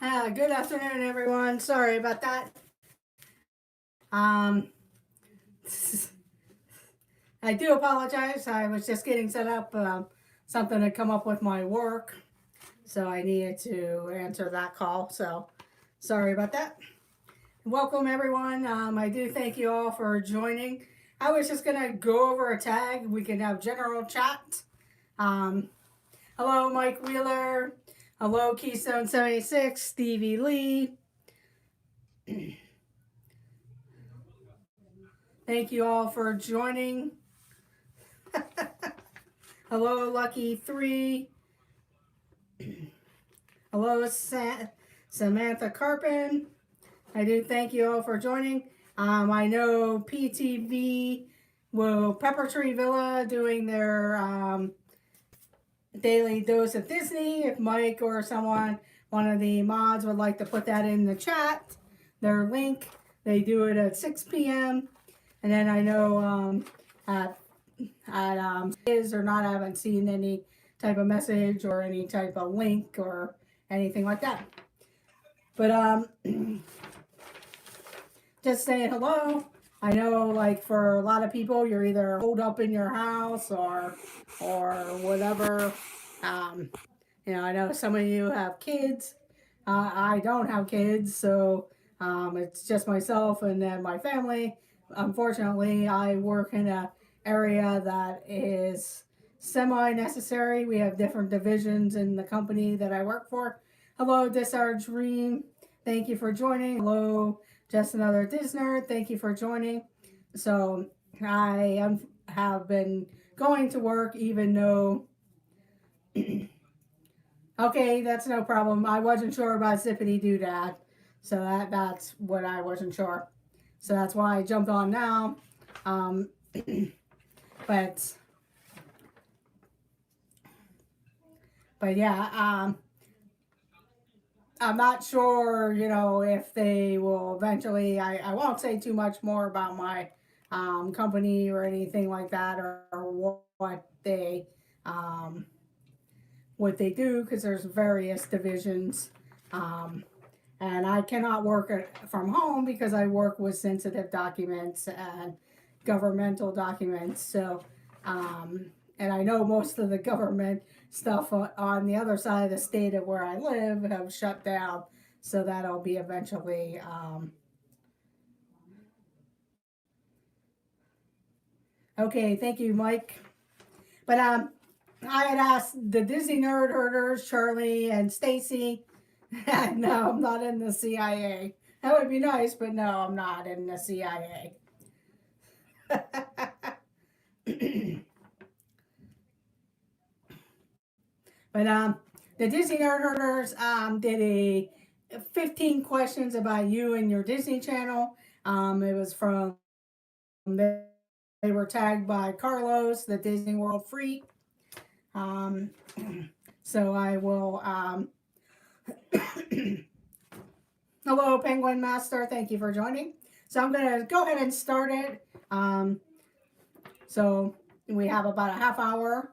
Good afternoon, everyone. Sorry about that. Um, I do apologize. I was just getting set up. Something had come up with my work, so I needed to answer that call. So sorry about that. Welcome, everyone. I do thank you all for joining. I was just going to go over a tag. We can have general chat. Hello, Mike Wheeler. Hello, Keystone 76, Stevie Lee. Thank you all for joining. Hello, Lucky 3. Hello, Samantha Carpin. I do thank you all for joining. I know PTV Pepper Tree Villa doing their daily dose of Disney. If Mike or one of the mods would like to put that in the chat, their link, they do it at 6 p.m. And then I know at is or not, I haven't seen any type of message or any type of link or anything like that. But just saying hello. I know, like, for a lot of people, you're either holed up in your house or whatever. I know some of you have kids. I don't have kids, so it's just myself and then my family. Unfortunately, I work in an area that is semi-necessary. We have different divisions in the company that I work for. Hello, Disar Dream. Thank you for joining. Hello, Just Another Disner. Thank you for joining. So I have been going to work even though... Okay, that's no problem. I wasn't sure about Zippity Doodad. So that's what I wasn't sure. So that's why I jumped on now. But yeah, I'm not sure, if they will eventually, I won't say too much more about my company or anything like that, or what they do, because there's various divisions. And I cannot work from home because I work with sensitive documents and governmental documents. So, and I know most of the government stuff on the other side of the state of where I live have shut down. So that'll be eventually. Okay, thank you, Mike. But I had asked the Disney Nerd Herders, Charlie and Stacy. No, I'm not in the CIA. That would be nice, but no, I'm not in the CIA. But the Disney Nerd Herders did a 15 questions about you and your Disney Channel. It was from, they were tagged by Carlos, the Disney World Freak. So I will... Hello, Penguin Master. Thank you for joining. So I'm going to go ahead and start it. So we have about a half hour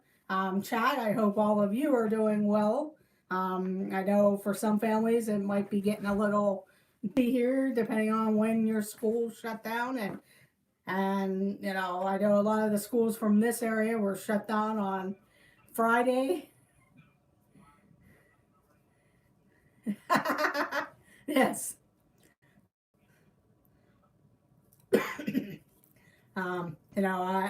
chat. I hope all of you are doing well. I know for some families it might be getting a little here depending on when your school shut down, and I know a lot of the schools from this area were shut down on Friday. Yes.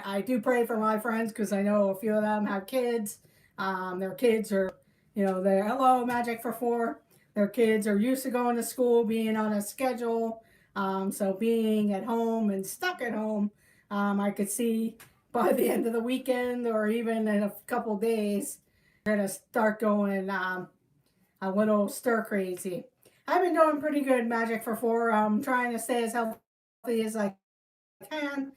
I do pray for my friends because I know a few of them have kids. Their kids are, they're hello Magic for 4. Their kids are used to going to school, being on a schedule. So being at home and stuck at home, I could see by the end of the weekend or even in a couple days, they're gonna start going a little stir crazy. I've been doing pretty good, Magic for 4. I'm trying to stay as healthy as I can.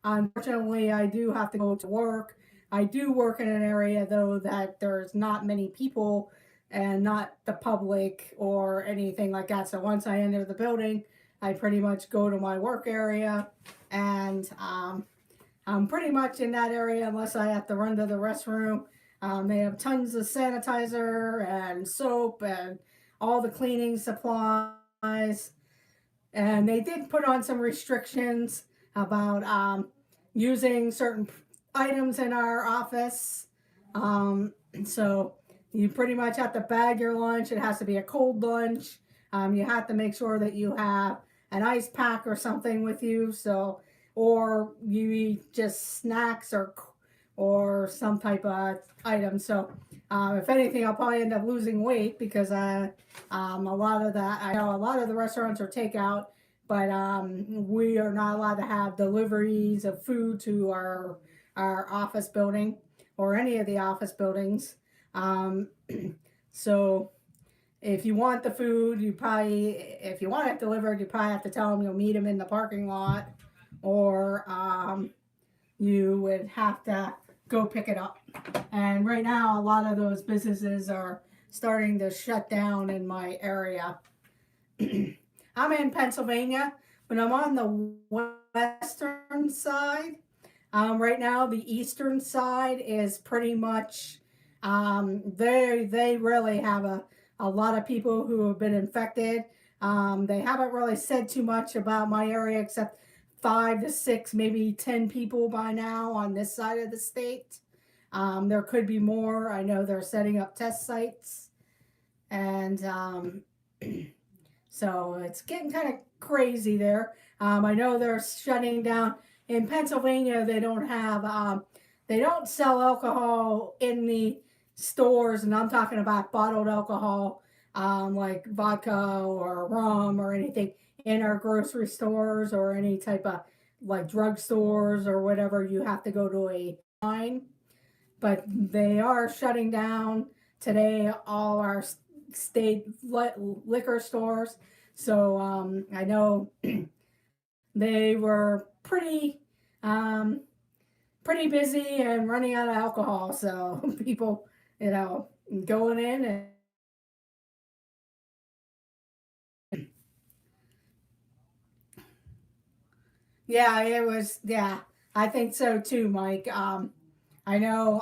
Unfortunately, I do have to go to work. I do work in an area, though, that there's not many people and not the public or anything like that. So once I enter the building, I pretty much go to my work area, and I'm pretty much in that area unless I have to run to the restroom. They have tons of sanitizer and soap and all the cleaning supplies. And they did put on some restrictions about using certain items in our office. So you pretty much have to bag your lunch. It has to be a cold lunch. You have to make sure that you have an ice pack or something with you. So, or you eat just snacks or some type of item. So, if anything, I'll probably end up losing weight because a lot of that, I know a lot of the restaurants are takeout, but we are not allowed to have deliveries of food to our office building or any of the office buildings. So if you want the food, if you want it delivered, you probably have to tell them you'll meet them in the parking lot, or you would have to go pick it up. And right now, a lot of those businesses are starting to shut down in my area. I'm in Pennsylvania, but I'm on the western side. Right now, the eastern side is pretty much, they really have a lot of people who have been infected. They haven't really said too much about my area except 5 to 6, maybe 10 people by now on this side of the state. There could be more. I know they're setting up test sites. And so it's getting kind of crazy there. I know they're shutting down. In Pennsylvania, they don't sell alcohol in the stores, and I'm talking about bottled alcohol, like vodka or rum or anything in our grocery stores or any type of like drug stores or whatever. You have to go to a line, but they are shutting down today all our state liquor stores. So I know they were pretty busy and running out of alcohol. So people, going in and yeah, it was, yeah, I think so too, Mike. I know,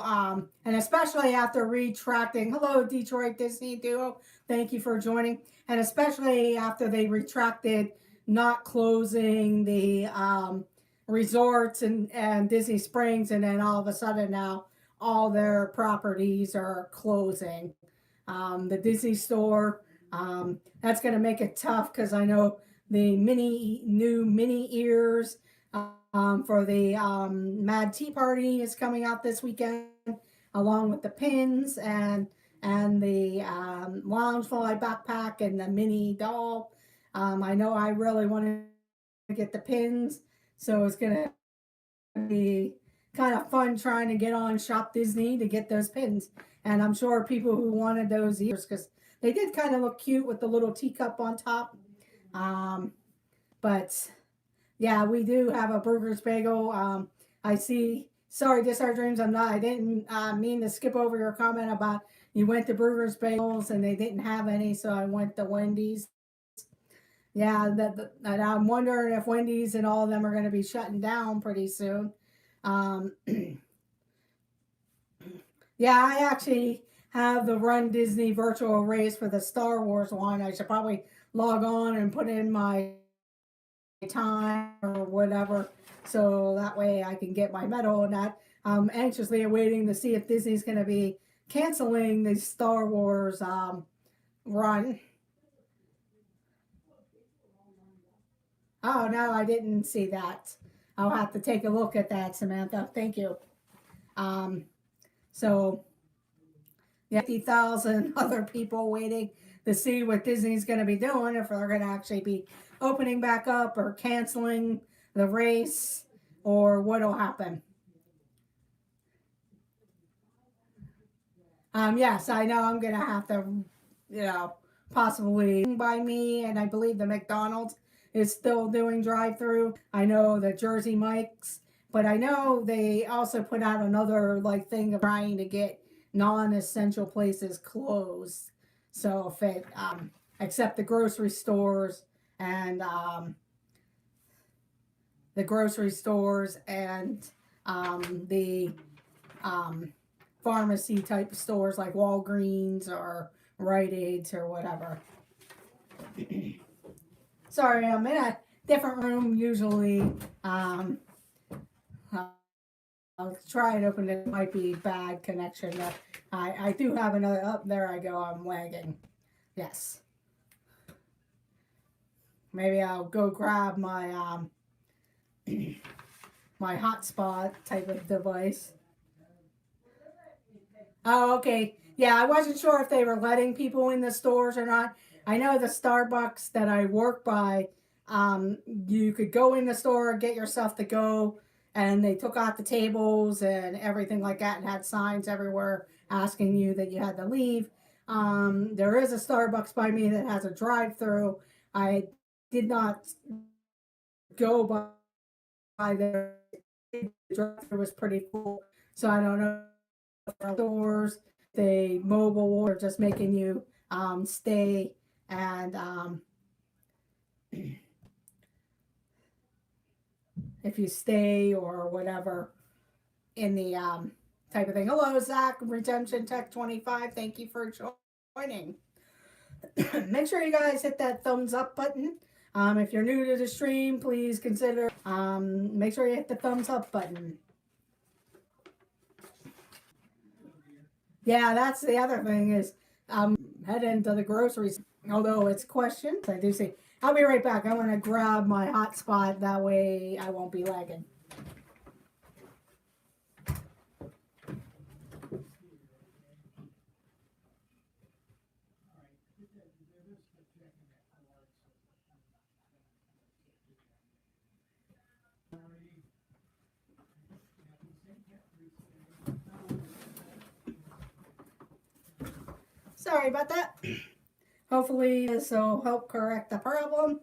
and especially after retracting, hello, Detroit Disney Duo, thank you for joining. And especially after they retracted not closing the resorts and Disney Springs, and then all of a sudden now all their properties are closing. The Disney store, that's going to make it tough because I know the new mini ears for the Mad Tea Party is coming out this weekend, along with the pins and the Loungefly backpack and the mini doll. I know I really want to get the pins, so it's going to be kind of fun trying to get on Shop Disney to get those pins. And I'm sure people who wanted those ears, because they did kind of look cute with the little teacup on top. But yeah, we do have a Burger's Bagel. I see. Sorry, This Our Dreams. I didn't mean to skip over your comment about you went to Burger's Bagels and they didn't have any, so I went to Wendy's. Yeah, and I'm wondering if Wendy's and all of them are going to be shutting down pretty soon. Yeah, I actually have the Run Disney virtual race for the Star Wars one. I should probably log on and put in my time or whatever, so that way I can get my medal and that. I'm anxiously awaiting to see if Disney's going to be canceling the Star Wars run. Oh, no, I didn't see that. I'll have to take a look at that, Samantha. Thank you. So, yeah, 50,000 other people waiting to see what Disney's going to be doing, if they're going to actually be opening back up or canceling the race or what will happen. Yes, I know I'm going to have to, possibly by me, and I believe the McDonald's is still doing drive-through. I know the Jersey Mike's, but I know they also put out another thing of trying to get non-essential places closed. So if it, except the grocery stores and the pharmacy type stores like Walgreens or Rite Aids or whatever. Sorry, I'm in a different room usually. I'll try and open it. It might be bad connection. But I do have another. Up there I go. I'm lagging. Yes. Maybe I'll go grab my my hotspot type of device. Oh, okay. Yeah, I wasn't sure if they were letting people in the stores or not. I know the Starbucks that I work by, you could go in the store, get yourself to go, and they took out the tables and everything like that and had signs everywhere asking you that you had to leave. There is a Starbucks by me that has a drive-through. I did not go by there. The drive-through was pretty full, so I don't know if stores, the mobile, or just making you stay and if you stay or whatever in the type of thing. Hello, Zach, Redemption Tech 25. Thank you for joining. Make sure you guys hit that thumbs up button. If you're new to the stream, please consider make sure you hit the thumbs up button. Yeah, that's the other thing is heading to the groceries. Although it's questions, I do see. I'll be right back. I want to grab my hotspot. That way I won't be lagging. Sorry about that. Hopefully this will help correct the problem.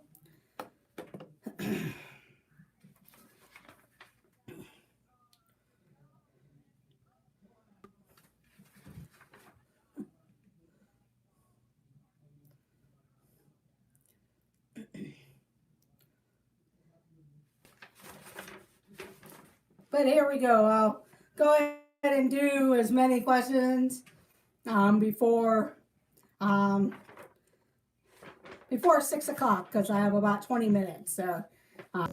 But here we go. I'll go ahead and do as many questions before 6 o'clock because I have about 20 minutes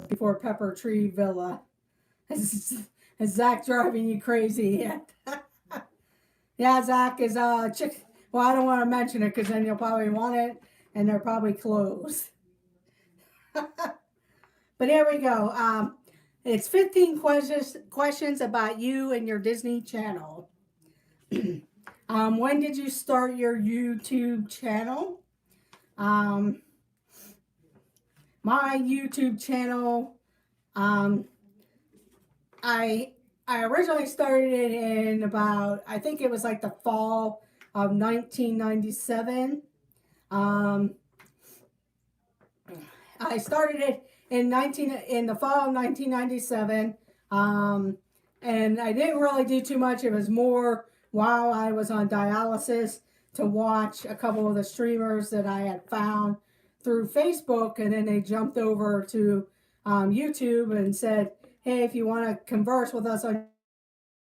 before Pepper Tree Villa. Is Zach driving you crazy yet? Yeah, Zach is chick. Well, I don't want to mention it because then you'll probably want it and they're probably closed. But here we go. It's 15 questions about you and your Disney Channel. When did you start your YouTube channel? My YouTube channel, I originally started it in about, I think it was like the fall of 1997. I started it in the fall of 1997, and I didn't really do too much. It was more while I was on dialysis to watch a couple of the streamers that I had found through Facebook, and then they jumped over to YouTube and said, hey, if you want to converse with us on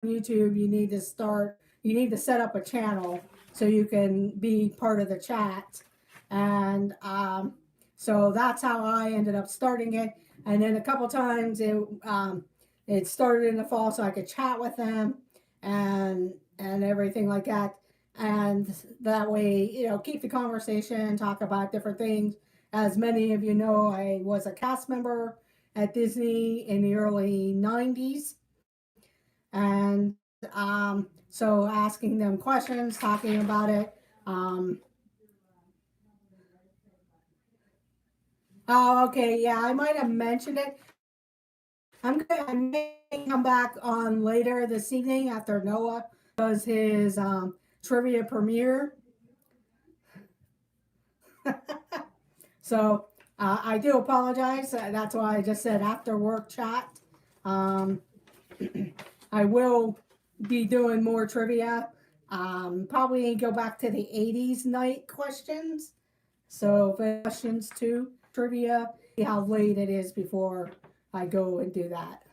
YouTube, you need to set up a channel so you can be part of the chat. And so that's how I ended up starting it. And then a couple times it started in the fall so I could chat with them and everything like that. And that way, keep the conversation, talk about different things. As many of you know, I was a cast member at Disney in the early 90s. And so asking them questions, talking about it. Oh, okay. Yeah, I might have mentioned it. I may come back on later this evening after Noah does his trivia premiere. So I do apologize. That's why I just said after work chat. I will be doing more trivia. Probably go back to the 80s night questions. So questions too, trivia, see how late it is before I go and do that.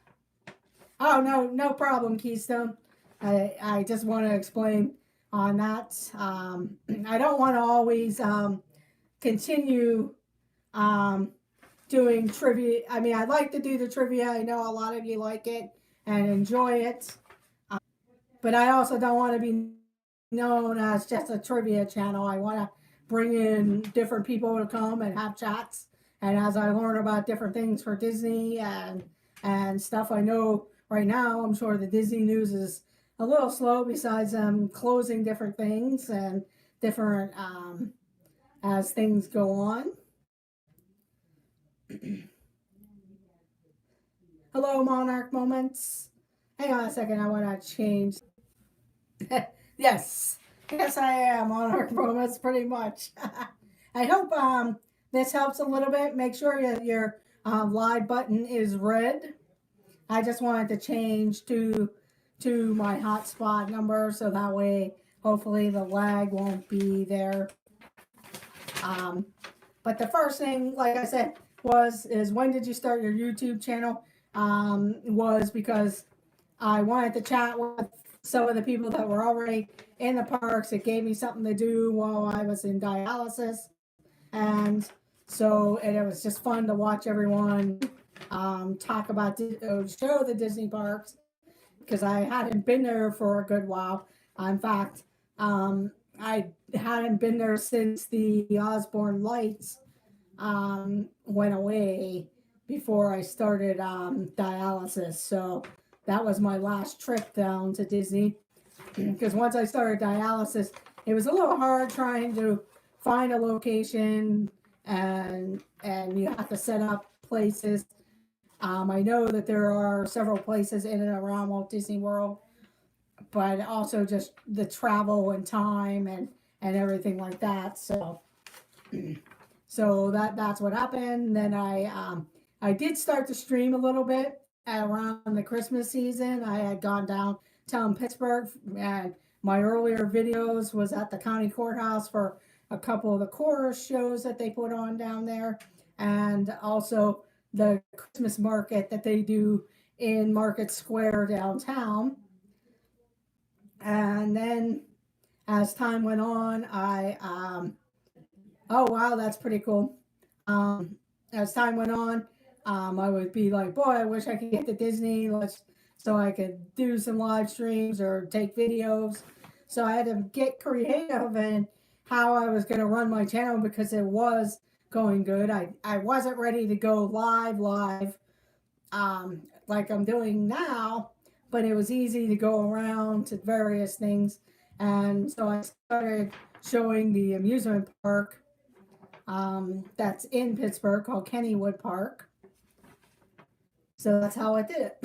Oh, no problem, Keystone. I just want to explain on that. I don't want to always continue um, doing trivia. I mean, I like to do the trivia. I know a lot of you like it and enjoy it. But I also don't want to be known as just a trivia channel. I want to bring in different people to come and have chats. And as I learn about different things for Disney and stuff, I know right now, I'm sure the Disney news is a little slow. Besides closing different things and different as things go on. Hello, Monarch Moments. Hang on a second. I want to change. Yes, yes, I am on our moments pretty much. I hope this helps a little bit. Make sure your live button is red. I just wanted to change to my hotspot number so that way hopefully the lag won't be there. But the first thing, like I said, is when did you start your YouTube channel? Was because I wanted to chat with some of the people that were already in the parks. It gave me something to do while I was in dialysis. And so it was just fun to watch everyone talk about, show the Disney parks, because I hadn't been there for a good while. In fact, I hadn't been there since the Osborne lights went away before I started dialysis. So that was my last trip down to Disney, because once I started dialysis, it was a little hard trying to find a location, and you have to set up places. I know that there are several places in and around Walt Disney World, but also just the travel and time and everything like that. So that's what happened. Then I did start to stream a little bit around the Christmas season. I had gone downtown Pittsburgh, and my earlier videos was at the county courthouse for a couple of the chorus shows that they put on down there, and also the Christmas market that they do in Market Square downtown. And then as time went on, oh wow, that's pretty cool. As time went on, I would be like, boy, I wish I could get to Disney, so I could do some live streams or take videos. So I had to get creative in how I was going to run my channel, because it was going good. I wasn't ready to go live, like I'm doing now, but it was easy to go around to various things. And so I started showing the amusement park that's in Pittsburgh called Kennywood Park. So that's how I did it.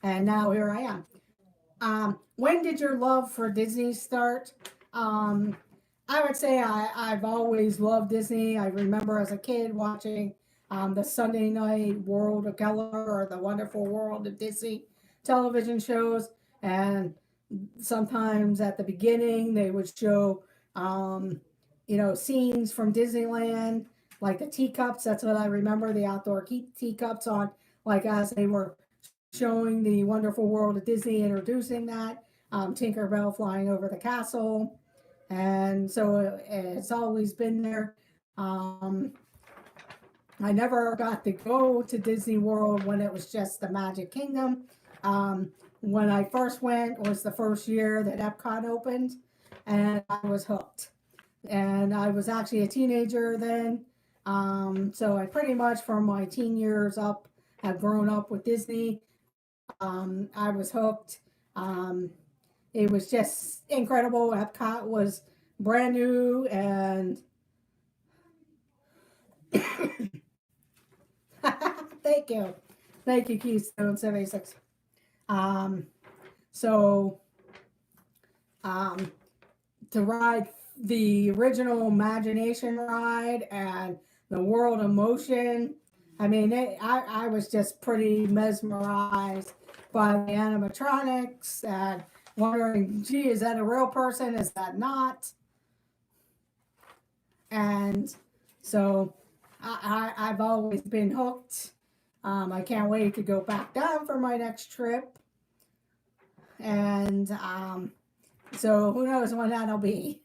And now here I am. When did your love for Disney start? I would say I've always loved Disney. I remember as a kid watching the Sunday night World of Color or the Wonderful World of Disney television shows. And sometimes at the beginning they would show, scenes from Disneyland, like the teacups. That's what I remember, the outdoor teacups on, like as they were showing the Wonderful World of Disney, introducing that, Tinkerbell flying over the castle. And so it's always been there. I never got to go to Disney World when it was just the Magic Kingdom. When I first went was the first year that Epcot opened, and I was hooked. And I was actually a teenager then. So I pretty much from my teen years up have grown up with Disney. I was hooked. It was just incredible. Epcot was brand new, and thank you. Thank you, Keystone 76. So to ride the original Imagination ride and the World of Motion, I mean, I was just pretty mesmerized by the animatronics and wondering, gee, is that a real person? Is that not? And so I've always been hooked. I can't wait to go back down for my next trip. And so who knows when that'll be.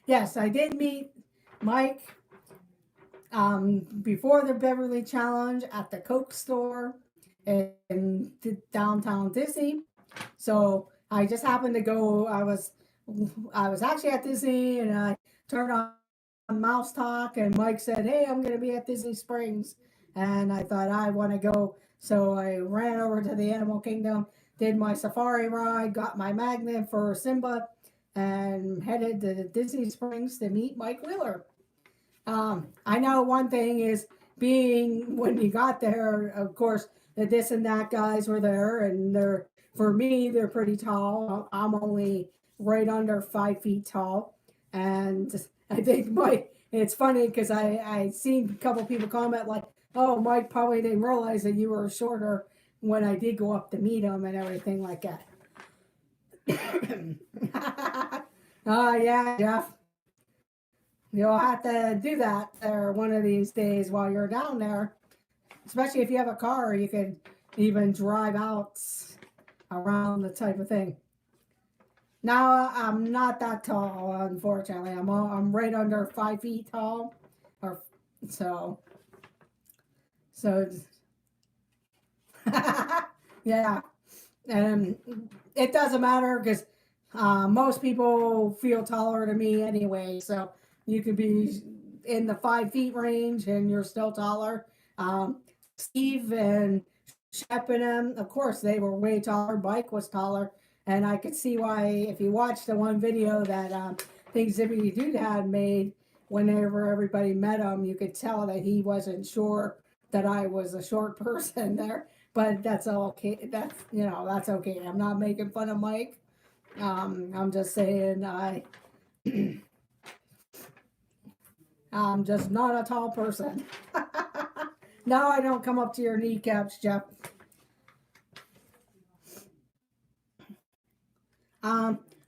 Yes, I did meet Mike before the Beverly Challenge at the Coke store in downtown Disney. So I just happened to go. I was actually at Disney, and I turned on Mouse Talk, and Mike said, "Hey, I'm going to be at Disney Springs," and I thought I want to go. So I ran over to the Animal Kingdom, did my safari ride, got my magnet for Simba, and headed to Disney Springs to meet Mike Wheeler. I know one thing is being when you got there, of course, the this and that guys were there, and for me, they're pretty tall. I'm only right under 5 feet tall. And I think it's funny because I seen a couple people comment like, oh, Mike probably didn't realize that you were shorter when I did go up to meet him and everything like that. Oh, yeah, Jeff. You'll have to do that there one of these days while you're down there. Especially if you have a car, you could even drive out around the type of thing. Now I'm not that tall, unfortunately. I'm right under 5 feet tall, or so. Yeah, and it doesn't matter because most people feel taller than me anyway. So you could be in the 5 feet range and you're still taller. Steve and Shep and them, of course, they were way taller. Mike was taller. And I could see why, if you watch the one video that Things Zippity Doo had made, whenever everybody met him, you could tell that he wasn't sure that I was a short person there. But that's okay. That's okay. I'm not making fun of Mike. I'm just saying I'm just not a tall person. No, I don't come up to your kneecaps, Jeff.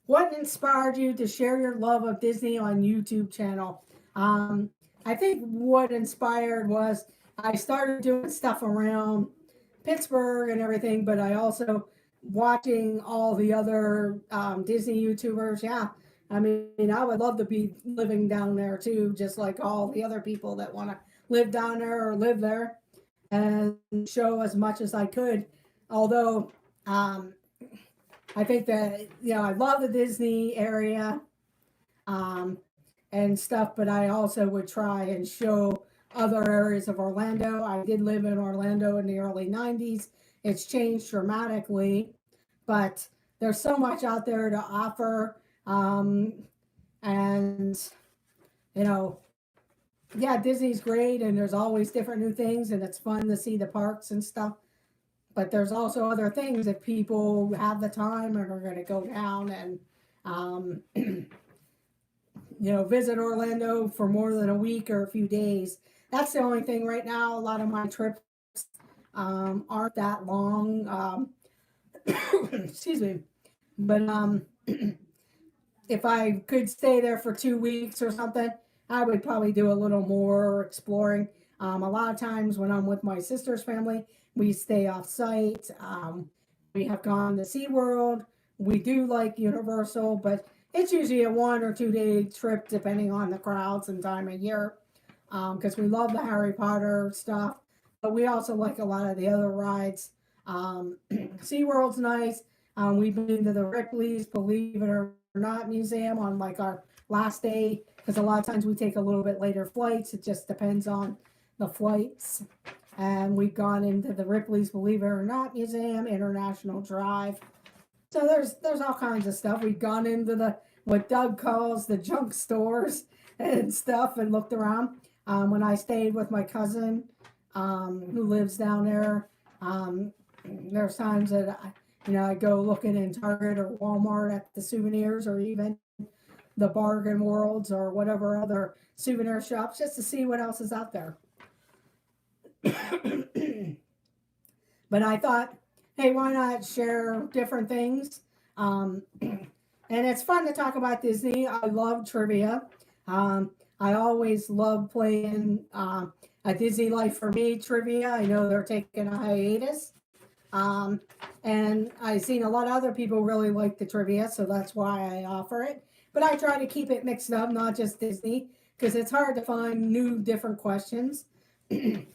What inspired you to share your love of Disney on YouTube channel? I think what inspired was I started doing stuff around Pittsburgh and everything, but I also watching all the other Disney YouTubers. Yeah, I mean, I would love to be living down there too, just like all the other people that want to live down there or live there and show as much as I could. Although, I think that, I love the Disney area and stuff, but I also would try and show other areas of Orlando. I did live in Orlando in the early 90s. It's changed dramatically, but there's so much out there to offer. And, yeah, Disney's great, and there's always different new things, and it's fun to see the parks and stuff. But there's also other things if people have the time and are going to go down and, visit Orlando for more than a week or a few days. That's the only thing right now. A lot of my trips aren't that long. Excuse me. But if I could stay there for 2 weeks or something, I would probably do a little more exploring. A lot of times when I'm with my sister's family, we stay off site. We have gone to SeaWorld. We do like Universal, but it's usually a 1 or 2 day trip depending on the crowds and time of year. Because we love the Harry Potter stuff, but we also like a lot of the other rides. SeaWorld's nice. We've been to the Ripley's Believe It or Not Museum on like our last day, because a lot of times we take a little bit later flights. It just depends on the flights. And we've gone into the Ripley's Believe It or Not Museum, International Drive. So there's all kinds of stuff. We've gone into what Doug calls the junk stores and stuff and looked around. When I stayed with my cousin who lives down there, there's times that I go looking in Target or Walmart at the souvenirs or even the Bargain Worlds or whatever other souvenir shops just to see what else is out there. But I thought, hey, why not share different things? And it's fun to talk about Disney. I love trivia. I always love playing a Disney Life for Me trivia. I know they're taking a hiatus. And I've seen a lot of other people really like the trivia, so that's why I offer it. But I try to keep it mixed up, not just Disney, because it's hard to find new, different questions. If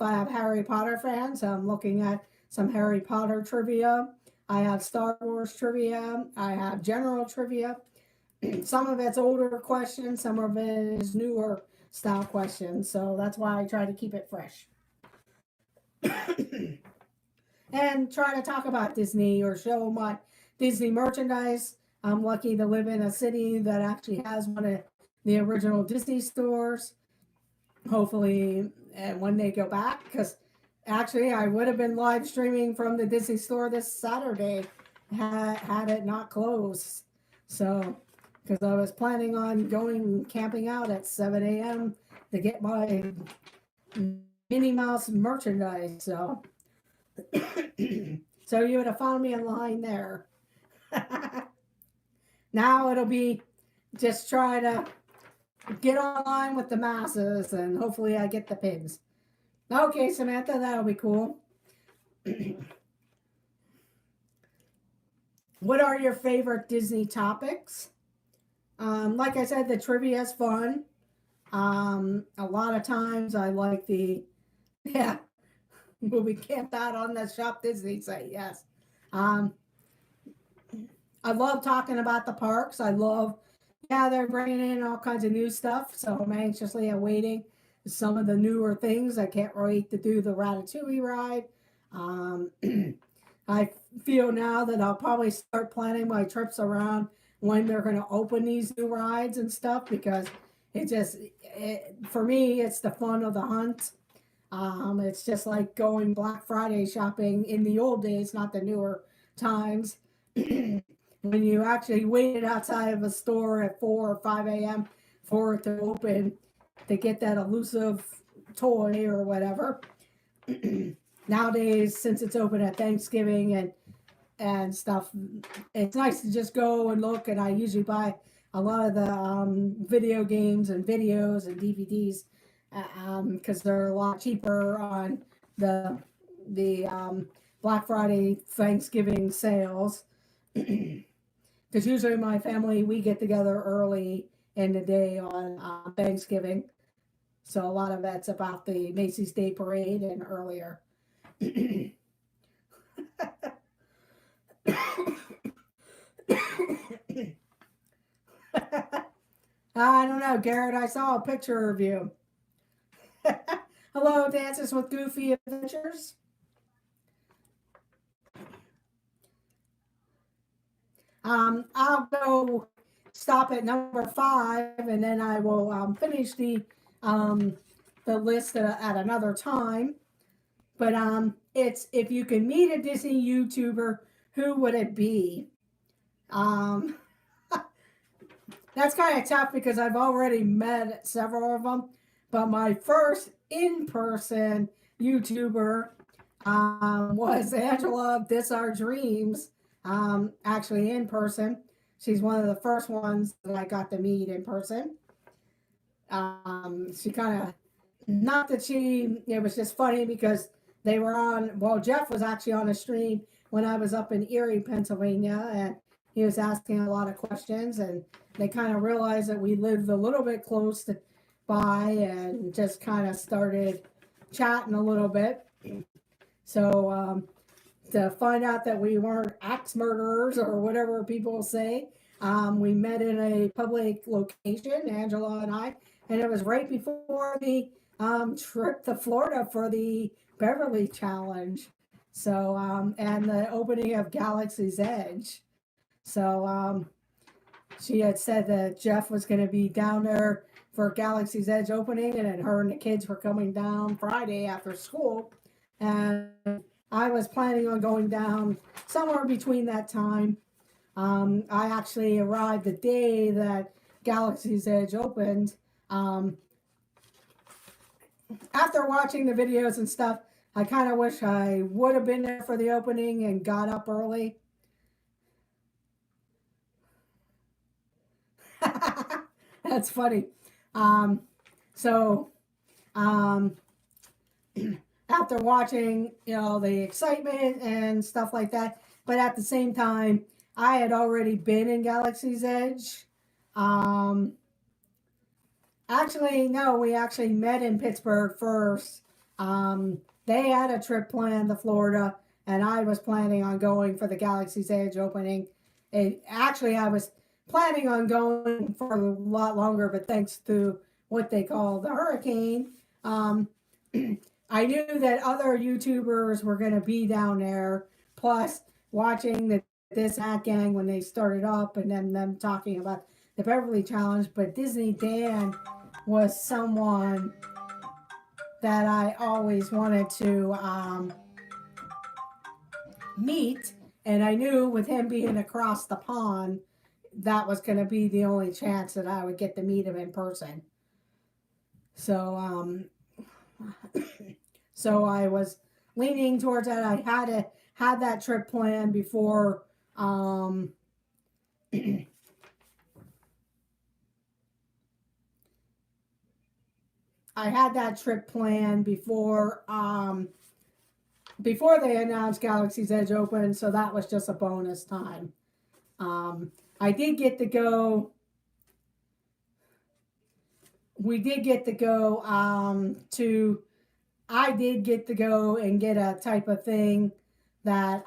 I have Harry Potter fans, I'm looking at some Harry Potter trivia. I have Star Wars trivia. I have general trivia. Some of it's older questions, some of it is newer style questions. So that's why I try to keep it fresh. And try to talk about Disney or show my Disney merchandise. I'm lucky to live in a city that actually has one of the original Disney stores. Hopefully, and when they go back, because actually I would have been live streaming from the Disney store this Saturday had it not closed. So, because I was planning on going camping out at 7 a.m. to get my Minnie Mouse merchandise. So, so you would have found me in line there. Now it'll be just try to get online with the masses, and hopefully I get the pins. Okay, Samantha, that'll be cool. What are your favorite Disney topics? Like I said, the trivia is fun. A lot of times I like the, yeah, movie camped out on the Shop Disney site, yes. I love talking about the parks. I love, yeah, they're bringing in all kinds of new stuff, so I'm anxiously awaiting some of the newer things. I can't wait to do the Ratatouille ride. I feel now that I'll probably start planning my trips around when they're going to open these new rides and stuff, because for me, it's the fun of the hunt. It's just like going Black Friday shopping in the old days, not the newer times. When you actually waited outside of a store at 4 or 5 a.m. for it to open to get that elusive toy or whatever. Nowadays, since it's open at Thanksgiving and stuff, it's nice to just go and look. And I usually buy a lot of the video games and videos and DVDs because they're a lot cheaper on the Black Friday Thanksgiving sales. Because usually my family, we get together early in the day on Thanksgiving. So a lot of that's about the Macy's Day Parade and earlier. I don't know, Garrett. I saw a picture of you. Hello, Dances with Goofy Adventures. I'll go stop at number 5, and then I will finish the list at another time. But it's if you can meet a Disney YouTuber, who would it be? That's kind of tough because I've already met several of them. But my first in-person YouTuber was Angela This Our Dreams. Actually in person. She's one of the first ones that I got to meet in person. She kind of, not that it was just funny because they were Jeff was actually on a stream when I was up in Erie, Pennsylvania, and he was asking a lot of questions, and they kind of realized that we lived a little bit close by and just kind of started chatting a little bit. So, to find out that we weren't axe murderers or whatever people say. We met in a public location, Angela and I, and it was right before the trip to Florida for the Beverly Challenge. So, and the opening of Galaxy's Edge. So, she had said that Jeff was going to be down there for Galaxy's Edge opening, and then her and the kids were coming down Friday after school. And I was planning on going down somewhere between that time. I actually arrived the day that Galaxy's Edge opened. After watching the videos and stuff, I kind of wish I would have been there for the opening and got up early. That's funny. after watching, you know, the excitement and stuff like that. But at the same time, I had already been in Galaxy's Edge. Um, Actually, no, we actually met in Pittsburgh first. They had a trip planned to Florida, and I was planning on going for the Galaxy's Edge opening. Actually, I was planning on going for a lot longer, but thanks to what they call the hurricane, I knew that other YouTubers were going to be down there. Plus, watching this Hat Gang when they started up, and then them talking about the Beverly Challenge. But Disney Dan was someone that I always wanted to meet, and I knew with him being across the pond, that was going to be the only chance that I would get to meet him in person. So, so I was leaning towards that. I had that trip planned before. I had that trip planned before they announced Galaxy's Edge open, so that was just a bonus time. I did get to go. We did get to go to. I did get to go and get a type of thing that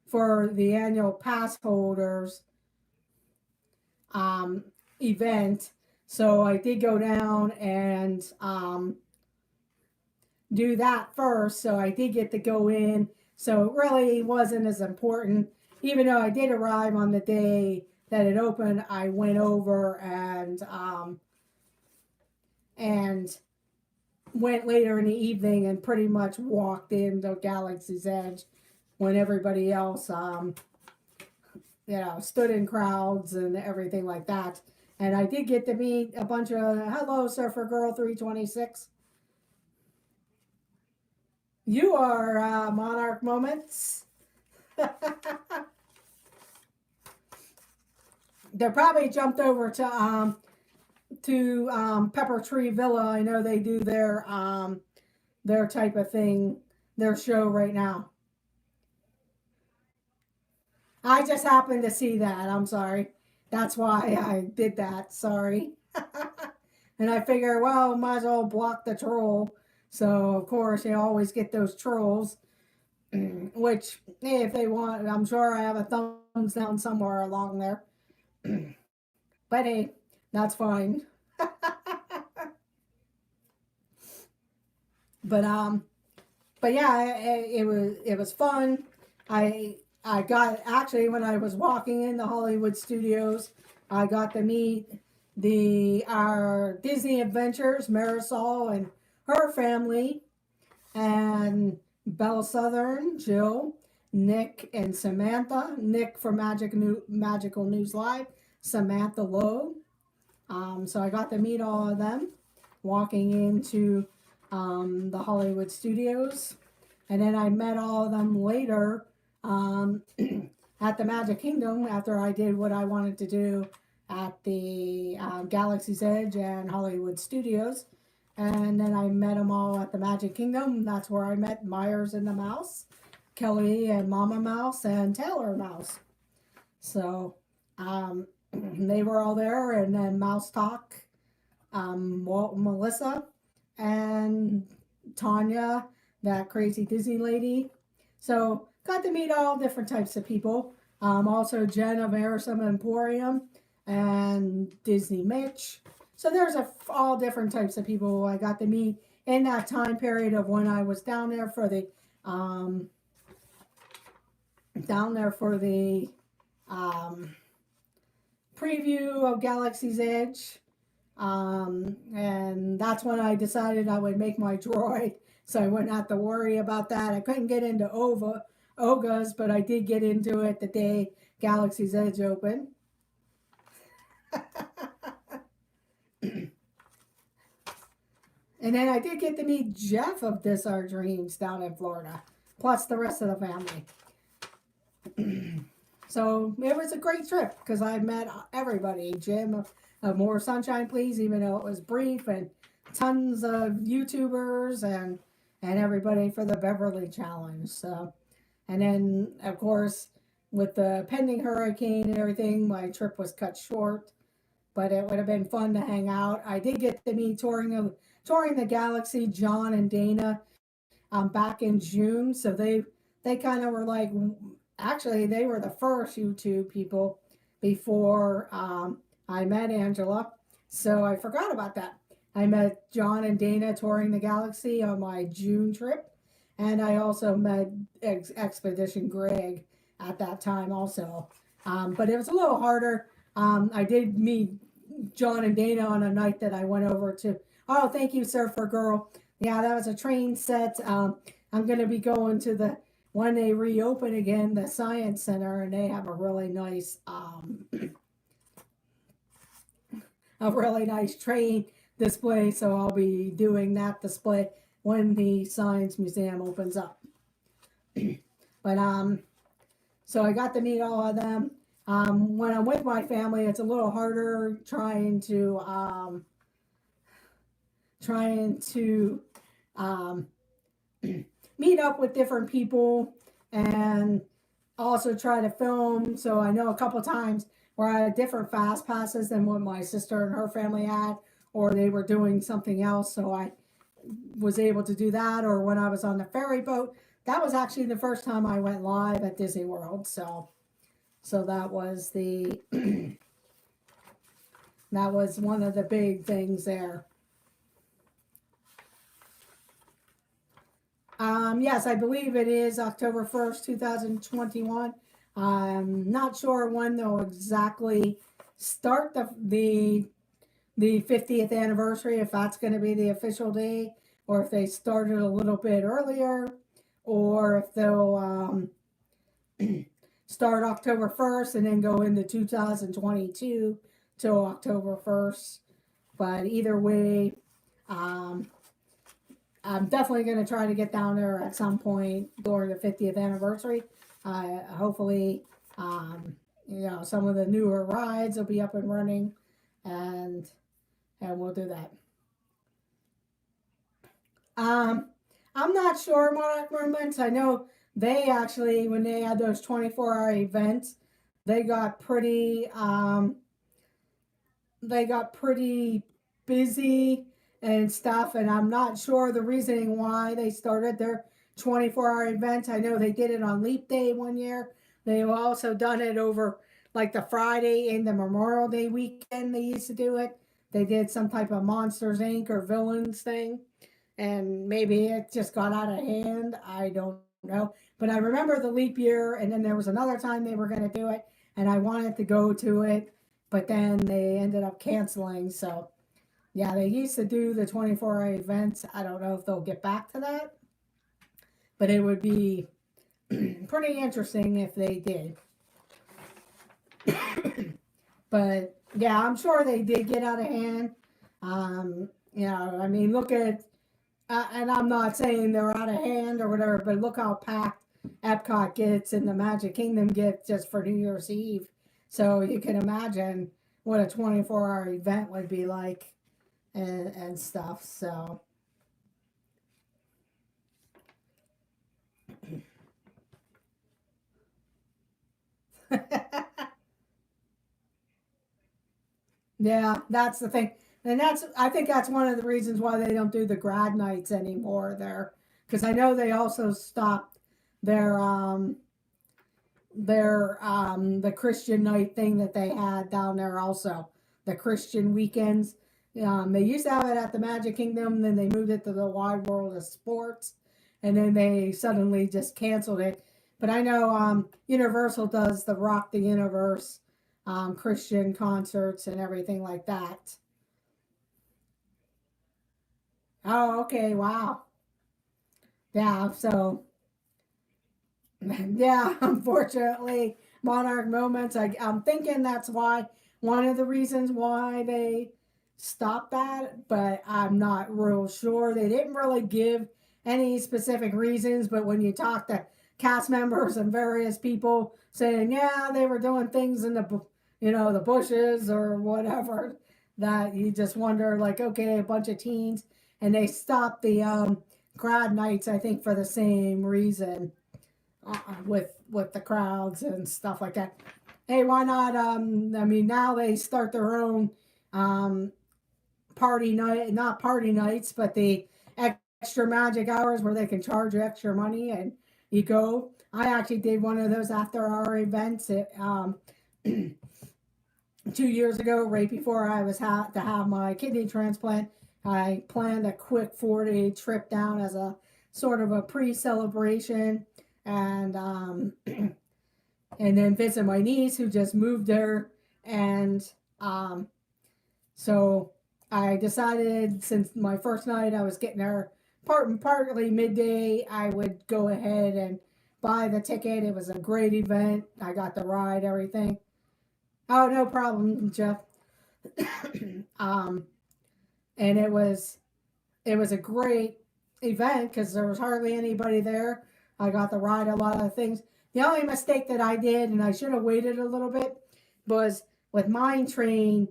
for the annual pass holders event. So I did go down and do that first. So I did get to go in. So it really wasn't as important. Even though I did arrive on the day that it opened, I went over and went later in the evening and pretty much walked into Galaxy's Edge when everybody else, you know, stood in crowds and everything like that. And I did get to meet a bunch of, hello, Surfer Girl 326. You are Monarch Moments. They probably jumped over to Pepper Tree Villa. I know they do their type of thing, their show right now. I just happened to see that. I'm sorry. That's why I did that. Sorry. And I figure, well, might as well block the troll. So, of course, you always get those trolls. Which, hey, if they want, I'm sure I have a thumbs down somewhere along there. But hey, that's fine. But yeah, it was fun. I got, actually, when I was walking in the Hollywood studios, I got to meet our Disney Adventures, Marisol and her family, and Bella Southern, Jill, Nick, and Samantha. Nick for Magical News Live, Samantha Lowe. So I got to meet all of them walking into the Hollywood studios. And then I met all of them later at the Magic Kingdom after I did what I wanted to do at the Galaxy's Edge and Hollywood Studios. And then I met them all at the Magic Kingdom. That's where I met Myers and the Mouse, Kelly and Mama Mouse, and Taylor Mouse. So they were all there. And then Mouse Talk, Melissa, and Tanya, that crazy Disney lady. So got to meet all different types of people. Also Jen of Arisum Emporium and Disney Mitch. So there's all different types of people I got to meet in that time period of when I was down there for the preview of Galaxy's Edge. And that's when I decided I would make my droid, so I wouldn't have to worry about that. I couldn't get into Oga's, but I did get into it the day Galaxy's Edge opened. And then I did get to meet Jeff of This Our Dreams down in Florida, plus the rest of the family. So it was a great trip because I met everybody. Jim of More Sunshine Please, even though it was brief, and tons of YouTubers, and and everybody for the Beverly Challenge. So, and then of course with the pending hurricane and everything, my trip was cut short. But it would have been fun to hang out. I did get to meet touring the Galaxy, John and Dana, back in June. So they kind of were like, actually they were the first YouTube people before I met Angela. So I forgot about that. I met John and Dana touring the Galaxy on my June trip, and I also met Expedition Greg at that time also. But it was a little harder. I did meet John and Dana on a night that I went over to. Oh, thank you, Surfer Girl. Yeah, that was a train set. I'm going to be going to the when they reopen again, the Science Center, and they have a really nice a really nice train display. So I'll be doing that display when the Science Museum opens up. But so I got to meet all of them. When I'm with my family, it's a little harder trying to meet up with different people and also try to film. So I know a couple times where I had different fast passes than what my sister and her family had, or they were doing something else. So I was able to do that. Or when I was on the ferry boat, that was actually the first time I went live at Disney World. So that was the that was one of the big things there. Yes, I believe it is October 1st, 2021. I'm not sure when they'll exactly start the 50th anniversary, if that's going to be the official day, or if they started a little bit earlier, or if they'll start October 1st and then go into 2022 till October 1st. But either way, I'm definitely going to try to get down there at some point during the 50th anniversary. Hopefully, some of the newer rides will be up and running, and we'll do that. I'm not sure, Monarch Movements. I know they actually, when they had those 24-hour events, they got pretty busy and stuff, and I'm not sure the reasoning why they started their 24-hour events. I know they did it on Leap Day one year. They've also done it over like the Friday and the Memorial Day weekend. They used to do it. They did some type of Monsters Inc. or Villains thing, and maybe it just got out of hand. I don't know. But I remember the leap year, and then there was another time they were going to do it, and I wanted to go to it, but then they ended up canceling. So yeah, they used to do the 24-hour events. I don't know if they'll get back to that, but it would be pretty interesting if they did. But yeah, I'm sure they did get out of hand. I mean, look at, and I'm not saying they're out of hand or whatever, but look how packed Epcot gets and the Magic Kingdom gets just for New Year's Eve. So you can imagine what a 24-hour event would be like and stuff. So yeah, that's the thing. And I think that's one of the reasons why they don't do the grad nights anymore there. Because I know they also stopped their the Christian night thing that they had down there also. The Christian weekends. They used to have it at the Magic Kingdom, then they moved it to the Wide World of Sports, and then they suddenly just canceled it. But I know Universal does the Rock the Universe Christian concerts and everything like that. Oh, okay, wow. Yeah, so yeah, unfortunately, Monarch Moments. I'm thinking that's why one of the reasons why they stopped that, but I'm not real sure. They didn't really give any specific reasons, but when you talk to cast members and various people saying, yeah, they were doing things in the bushes or whatever, that you just wonder, like, okay, a bunch of teens, and they stopped the grad nights, I think, for the same reason, with the crowds and stuff like that. Hey, why not? I mean, now they start their own um, party night, not party nights, but the extra magic hours where they can charge you extra money and you go. I actually did one of those after our events. 2 years ago, right before I was to have my kidney transplant. I planned a quick 4-day trip down as a sort of a pre-celebration, and and then visit my niece who just moved there, and so I decided, since my first night I was getting there partly midday, I would go ahead and buy the ticket. It was a great event. I got the ride, everything. Oh, no problem, Jeff. um, and it was a great event because there was hardly anybody there. I got to ride a lot of things. The only mistake that I did, and I should have waited a little bit, was with Mine Train.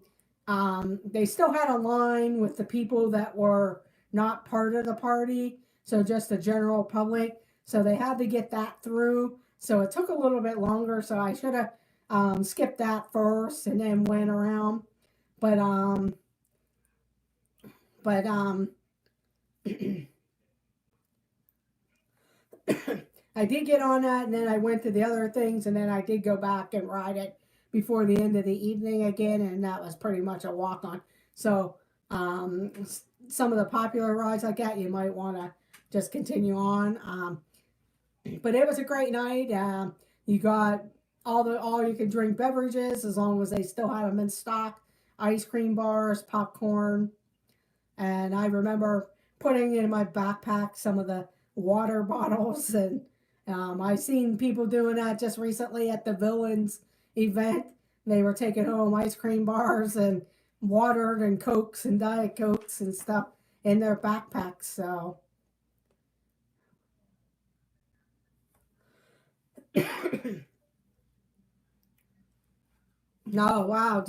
They still had a line with the people that were not part of the party, so just the general public. So they had to get that through. So it took a little bit longer. So I should have skipped that first and then went around. But but I did get on that, and then I went to the other things, and then I did go back and ride it before the end of the evening again, and that was pretty much a walk on. So some of the popular rides like that, you might want to just continue on. But it was a great night. You got all you can drink beverages as long as they still had them in stock. Ice cream bars, popcorn, and I remember putting in my backpack some of the water bottles, and I've seen people doing that just recently at the Villains event. They were taking home ice cream bars and water and Cokes and Diet Cokes and stuff in their backpacks. So no, wow,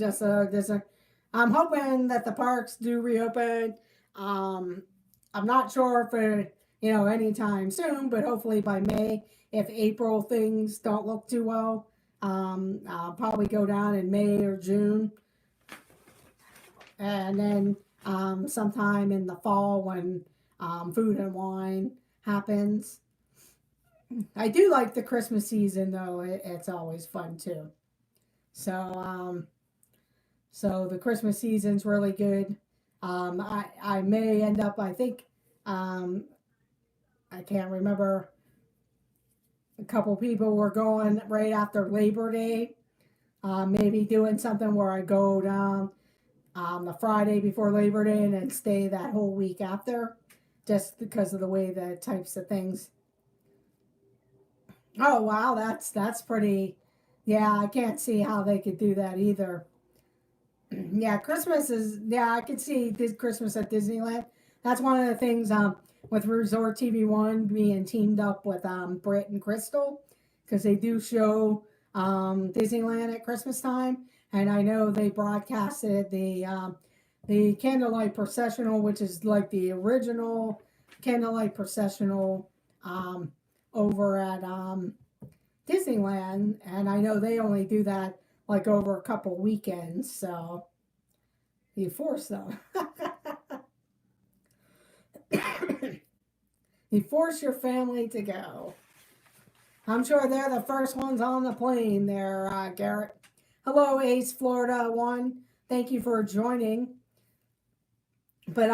I'm hoping that the parks do reopen. Um, I'm not sure if anytime soon, but hopefully by May. If April things don't look too well, I'll probably go down in May or June, and then sometime in the fall when food and wine happens. I do like the Christmas season though; it's always fun too. So so the Christmas season's really good. I may end up. I think um, I can't remember. A couple people were going right after Labor Day. Maybe doing something where I go down the Friday before Labor Day and then stay that whole week after, just because of the way the types of things. Oh wow, that's pretty. Yeah, I can't see how they could do that either. Yeah, Christmas is. Yeah, I could see this Christmas at Disneyland. That's one of the things. With Resort TV1 being teamed up with Britt and Crystal, because they do show Disneyland at Christmas time, and I know they broadcasted the candlelight processional, which is like the original candlelight processional over at Disneyland, and I know they only do that like over a couple weekends, so you force them. You force your family to go. I'm sure they're the first ones on the plane there, Garrett. Hello, Ace Florida 1. Thank you for joining. But,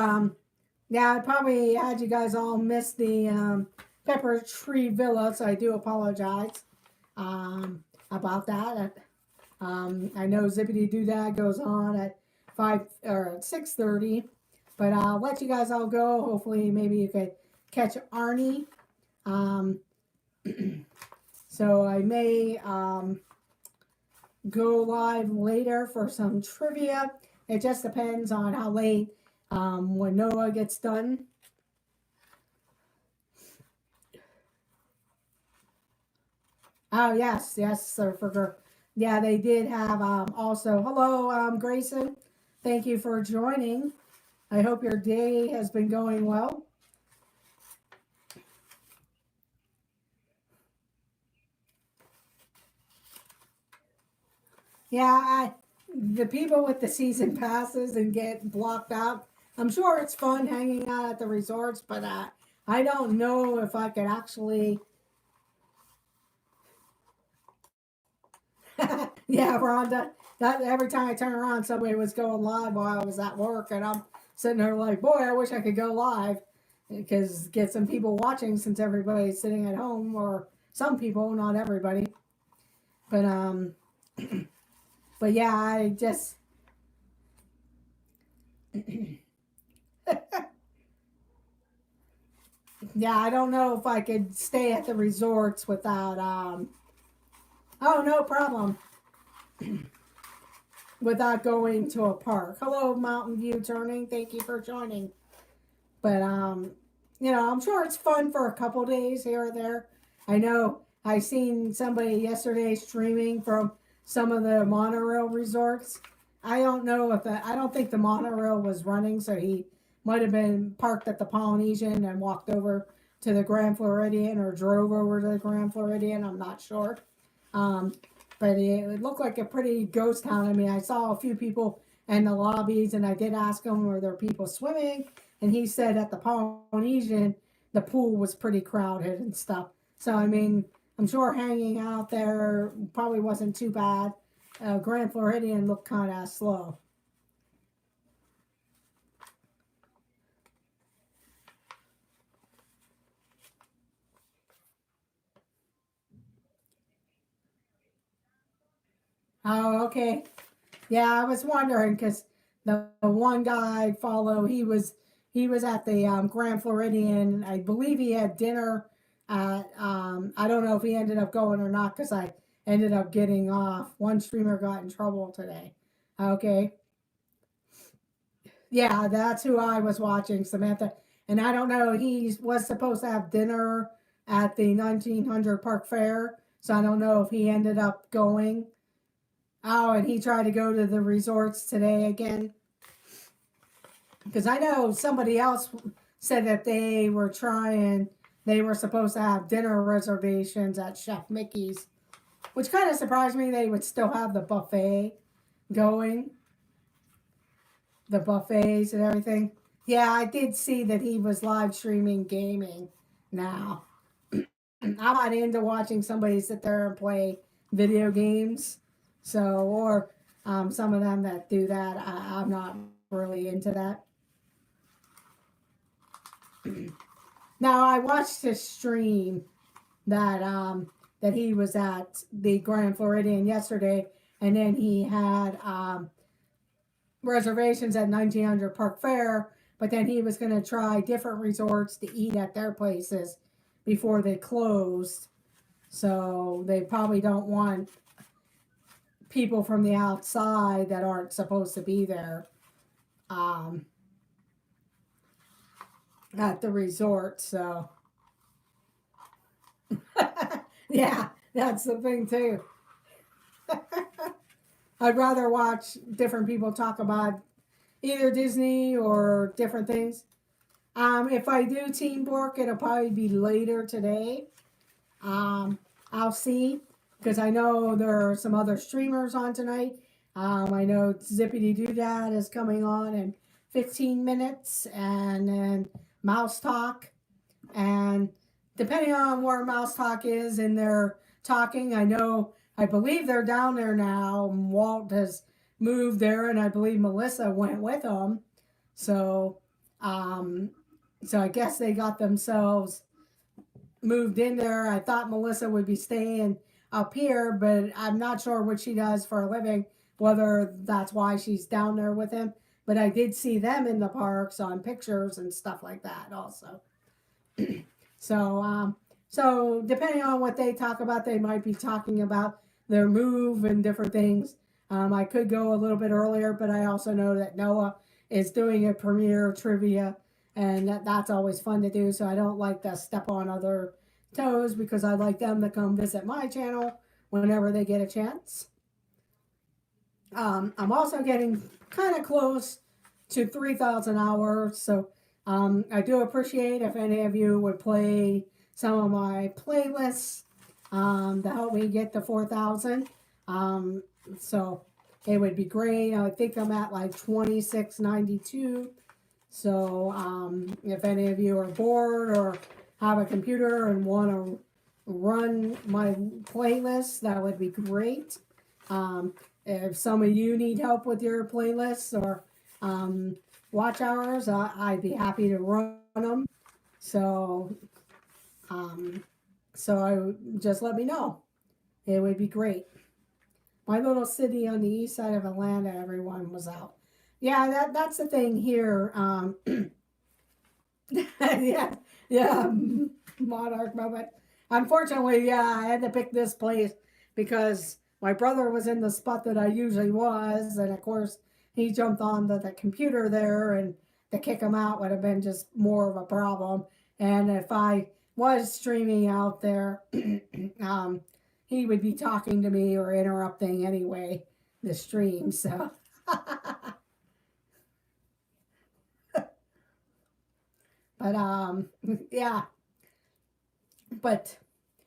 yeah, I probably had you guys all miss the Pepper Tree Villa, so I do apologize about that. I know Zippity Doo Dah goes on at 5 or at 6:30, but I'll let you guys all go. Hopefully, maybe you could catch Arnie. So I may go live later for some trivia. It just depends on how late when Noah gets done. Oh yes, Surfer. Yeah, they did have also. Hello, Grayson. Thank you for joining. I hope your day has been going well. Yeah, the people with the season passes and get blocked out, I'm sure it's fun hanging out at the resorts, but I don't know if I could actually. Yeah, Rhonda. That every time I turn around, somebody was going live while I was at work, and I'm sitting there like, boy, I wish I could go live because get some people watching since everybody's sitting at home, or some people, not everybody. But but yeah, I just yeah, I don't know if I could stay at the resorts without oh, no problem, without going to a park. Hello, Mountain View Turning. Thank you for joining. But you know, I'm sure it's fun for a couple days here or there. I know I seen somebody yesterday streaming from some of the monorail resorts. I don't know if I don't think the monorail was running, so he might have been parked at the Polynesian and walked over to the Grand Floridian or drove over to the Grand Floridian. I'm not sure. Um, but it looked like a pretty ghost town. I mean, I saw a few people in the lobbies, and I did ask him, were there people swimming? And he said at the Polynesian, the pool was pretty crowded and stuff. So, I mean, I'm sure hanging out there probably wasn't too bad. Grand Floridian looked kind of slow. Oh, okay. Yeah, I was wondering because the one guy I follow, he was at the Grand Floridian. I believe he had dinner at I don't know if he ended up going or not because I ended up getting off. One streamer got in trouble today. Okay, yeah, that's who I was watching, Samantha. And I don't know, he was supposed to have dinner at the 1900 Park Fair, so I don't know if he ended up going. Oh, and he tried to go to the resorts today again. Because I know somebody else said that they were supposed to have dinner reservations at Chef Mickey's, which kind of surprised me they would still have the buffet going, the buffets and everything. Yeah, I did see that he was live streaming gaming now. I'm not into watching somebody sit there and play video games. So, or some of them that do that, I'm not really into that. Now, I watched his stream that that he was at the Grand Floridian yesterday, and then he had reservations at 1900 Park Fair, but then he was going to try different resorts to eat at their places before they closed. So they probably don't want people from the outside that aren't supposed to be there um, at the resort. So yeah, that's the thing too. I'd rather watch different people talk about either Disney or different things. If I do teamwork, it'll probably be later today. Um, I'll see because I know there are some other streamers on tonight. I know Zippity Doodad is coming on in 15 minutes, and then Mouse Talk. And depending on where Mouse Talk is in their talking, I believe they're down there now. Walt has moved there, and I believe Melissa went with them. So, um, so I guess they got themselves moved in there. I thought Melissa would be staying up here, but I'm not sure what she does for a living, whether that's why she's down there with him. But I did see them in the parks on pictures and stuff like that also. So depending on what they talk about, they might be talking about their move and different things. I could go a little bit earlier, but I also know that Noah is doing a premiere trivia, and that's always fun to do. So I don't like to step on other toes because I like them to come visit my channel whenever they get a chance. I'm also getting kind of close to 3,000 hours, so I do appreciate if any of you would play some of my playlists to help me get to 4,000. So it would be great. I think I'm at like 26.92. So if any of you are bored or have a computer and want to run my playlist, that would be great. If some of you need help with your playlists or watch hours, I'd be happy to run them. So, just let me know. It would be great. My little city on the east side of Atlanta, everyone was out. Yeah, that's the thing here. Yeah, yeah, monarch moment. Unfortunately, yeah, I had to pick this place because my brother was in the spot that I usually was, and of course he jumped onto the computer there, and to kick him out would have been just more of a problem. And if I was streaming out there, he would be talking to me or interrupting anyway the stream. So. But yeah, but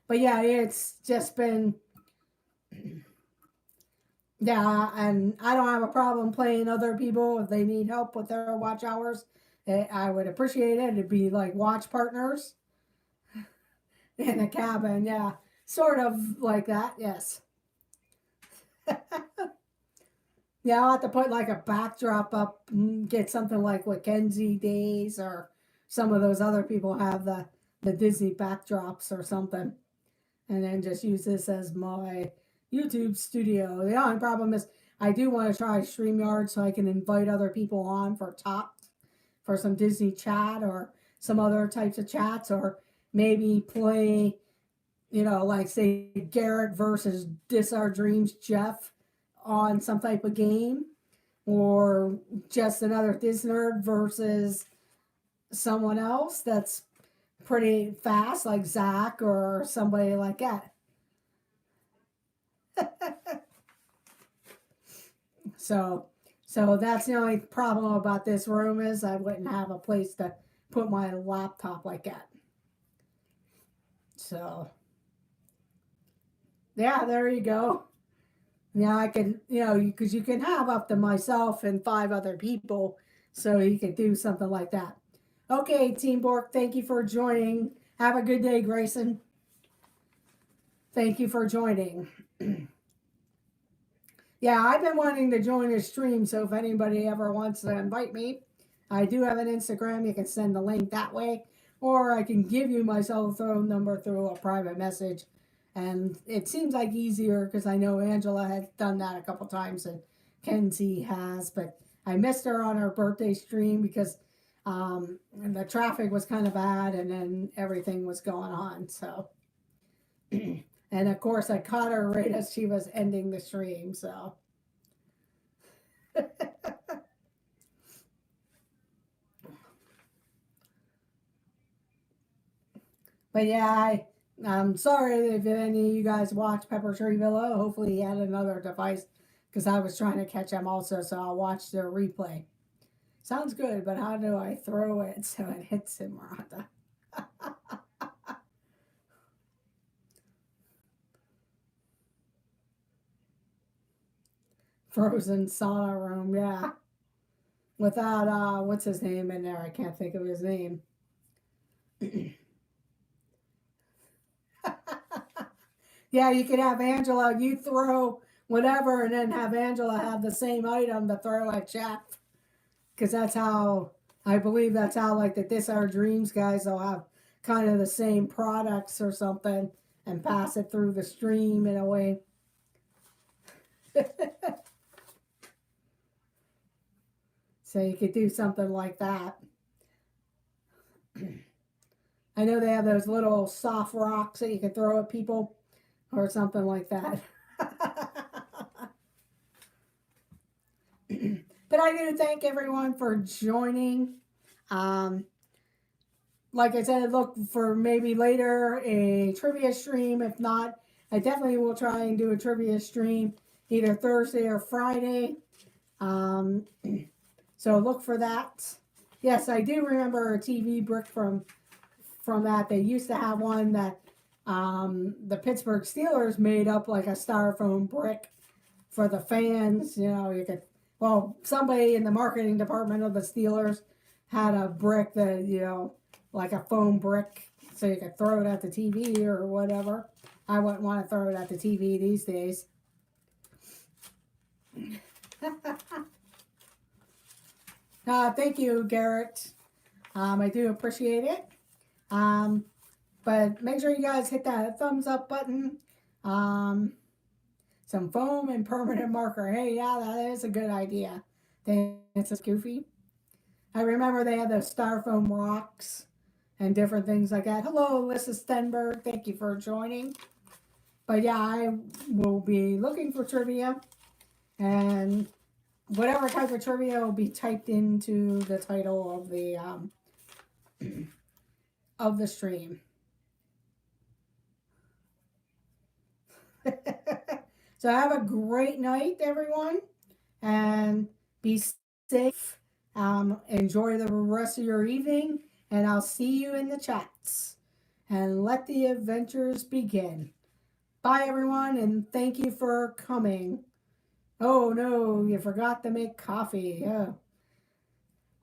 yeah, it's just been, yeah, and I don't have a problem playing other people if they need help with their watch hours. I would appreciate it. It'd be like watch partners in a cabin, yeah, sort of like that, yes. Yeah, I'll have to put like a backdrop up, get something like what Kenzie Days or some of those other people have, the Disney backdrops or something. And then just use this as my YouTube studio. The only problem is I do want to try StreamYard so I can invite other people on for some Disney chat or some other types of chats, or maybe play, like say Garrett versus Dis Our Dreams Jeff on some type of game, or just another Disney versus someone else that's pretty fast, like Zach or somebody like that. So that's the only problem about this room is I wouldn't have a place to put my laptop like that. So yeah, there you go. Yeah, I can, because you can have up to myself and 5 other people, so you could do something like that. Okay, Team Bork, thank you for joining. Have a good day, Grayson. Thank you for joining. Yeah, I've been wanting to join a stream, so if anybody ever wants to invite me, I do have an Instagram. You can send the link that way, or I can give you my cell phone number through a private message. And it seems like easier because I know Angela has done that a couple times and Kenzie has, but I missed her on her birthday stream because the traffic was kind of bad and then everything was going on. So, and of course I caught her right as she was ending the stream. So, but yeah, I'm sorry if any of you guys watched Pepper Tree Villa. Hopefully he had another device because I was trying to catch him also, so I'll watch the replay. Sounds good, but how do I throw it so it hits him, Rhonda? Frozen sauna room, yeah. Without, what's his name in there? I can't think of his name. Yeah, you could have Angela, you throw whatever, and then have Angela have the same item to throw at Jeff. Because that's how, I believe that's how, like, the This Our Dreams guys will have kind of the same products or something and pass it through the stream in a way. So you could do something like that. I know they have those little soft rocks that you can throw at people or something like that. But I do thank everyone for joining. Like I said, look for maybe later a trivia stream. If not, I definitely will try and do a trivia stream either Thursday or Friday. So look for that. Yes, I do remember a TV brick from that. They used to have one that the Pittsburgh Steelers made up like a styrofoam brick for the fans. You know, you could, well, somebody in the marketing department of the Steelers had a brick that, you know, like a foam brick, so you could throw it at the TV or whatever. I wouldn't want to throw it at the TV these days. Thank you, Garrett. I do appreciate it. But make sure you guys hit that thumbs up button. Some foam and permanent marker. Hey, yeah, that is a good idea. It's goofy. I remember they had those styrofoam rocks and different things like that. Hello, Alyssa Stenberg. Thank you for joining. But yeah, I will be looking for trivia, and whatever type of trivia will be typed into the title of the stream. So have a great night, everyone, and be safe. Enjoy the rest of your evening, and I'll see you in the chats. And let the adventures begin. Bye, everyone, and thank you for coming. Oh, no, you forgot to make coffee.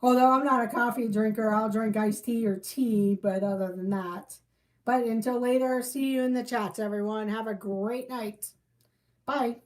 Although I'm not a coffee drinker, I'll drink iced tea or tea, but other than that. But until later, see you in the chats, everyone. Have a great night. Bye.